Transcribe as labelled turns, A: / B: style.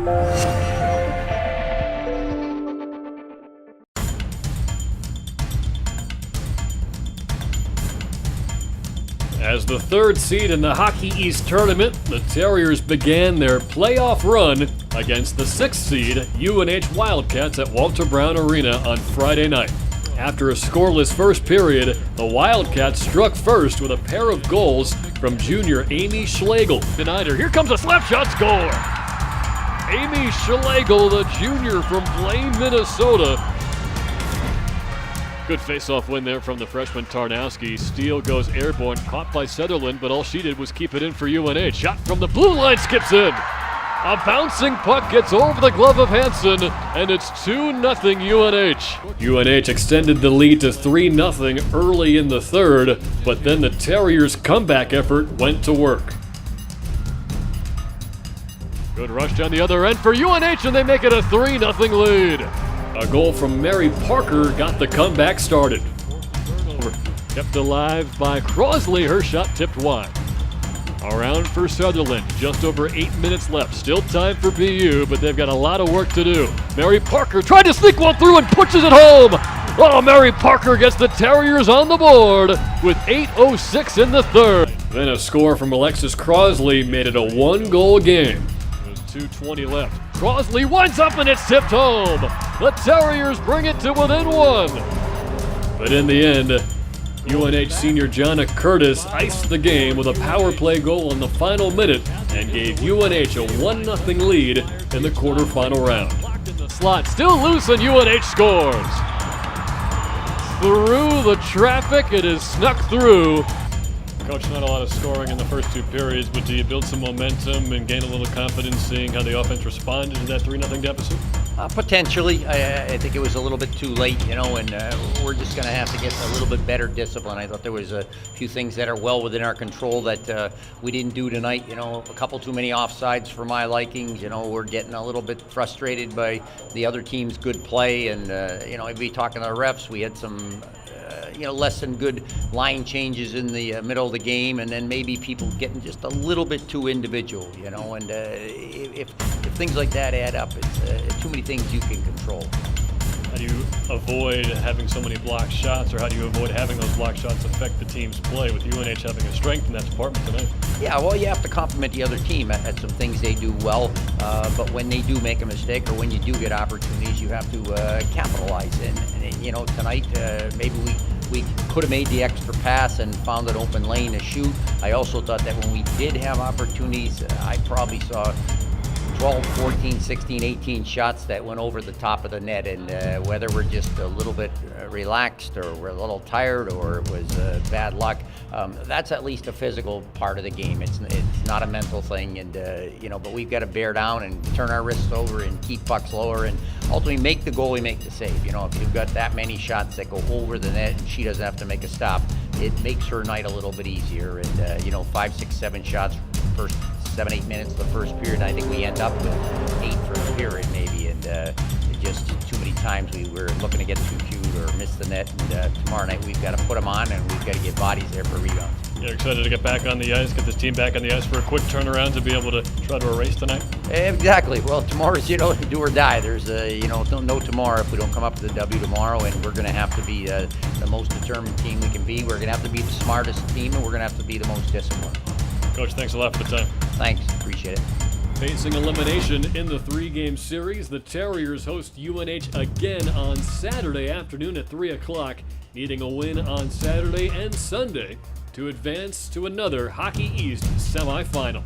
A: As the third seed in the Hockey East tournament, the Terriers began their playoff run against the sixth seed UNH Wildcats at Walter Brown Arena on Friday night. After a scoreless first period, the Wildcats struck first with a pair of goals from junior Amy Schlegel. Denied her. Here comes a slap shot score. Amy Schlegel, the junior from Blaine, Minnesota. Good face-off win there from the freshman Tarnowski. Steele goes airborne, caught by Sutherland, but all she did was keep it in for UNH. Shot from the blue line, skips in. A bouncing puck gets over the glove of Hansen, and it's 2-0 UNH. UNH extended the lead to 3-0 early in the third, but then the Terriers' comeback effort went to work. Good rush down the other end for UNH, and they make it a 3-0 lead. A goal from Mary Parker got the comeback started. Kept alive by Crosley, her shot tipped wide. Around for Sutherland, just over 8 minutes left. Still time for BU, but they've got a lot of work to do. Mary Parker tried to sneak one through and pushes it home. Oh, Mary Parker gets the Terriers on the board with 8:06 in the third. Then a score from Alexis Crosley made it a one-goal game. There's 2:20 left. Crosley winds up and it's tipped home. The Terriers bring it to within one. But in the end, UNH senior Jonna Curtis iced the game with a power play goal in the final minute and gave UNH a 1-0 lead in the quarterfinal round. Slot still loose and UNH scores. Through the traffic, it is snuck through. Coach, not a lot of scoring in the first two periods, but do you build some momentum and gain a little confidence seeing how the offense responded to that 3-0 deficit?
B: Potentially. I think it was a little bit too late, and we're just going to have to get a little bit better discipline. I thought there was a few things that are well within our control that we didn't do tonight. A couple too many offsides for my likings. We're getting a little bit frustrated by the other team's good play, and I'd be talking to the refs. We had some less than good line changes in the middle of the game, and then maybe people getting just a little bit too individual, and if things like that add up, it's too many things you can control.
A: How do you avoid having so many blocked shots, or how do you avoid having those blocked shots affect the team's play with UNH having a strength in that department tonight?
B: Yeah, well, you have to compliment the other team at some things they do well, but when they do make a mistake or when you do get opportunities, you have to capitalize. And tonight maybe we could have made the extra pass and found an open lane to shoot. I also thought that when we did have opportunities, I probably saw 12, 14, 16, 18 shots that went over the top of the net, and whether we're just a little bit relaxed or we're a little tired or it was bad luck, that's at least a physical part of the game. It's not a mental thing, and but we've got to bear down and turn our wrists over and keep pucks lower and ultimately make the goalie make the save. If you've got that many shots that go over the net and she doesn't have to make a stop, it makes her night a little bit easier. And 5, 6, 7 shots first 7, 8 minutes of the first period. I think we end up with 8 for the period maybe, and just too many times we were looking to get too cute or miss the net. And tomorrow night we've got to put them on, and we've got to get bodies there for rebounds.
A: You're excited to get back on the ice, get this team back on the ice for a quick turnaround to be able to try to erase tonight?
B: Exactly. Well, tomorrow's, do or die. There's, no tomorrow if we don't come up with a W tomorrow, and we're going to have to be the most determined team we can be. We're going to have to be the smartest team, and we're going to have to be the most disciplined.
A: Coach, thanks a lot for the time.
B: Thanks. Appreciate it.
A: Facing elimination in the 3-game series, the Terriers host UNH again on Saturday afternoon at 3 o'clock, needing a win on Saturday and Sunday to advance to another Hockey East semifinal.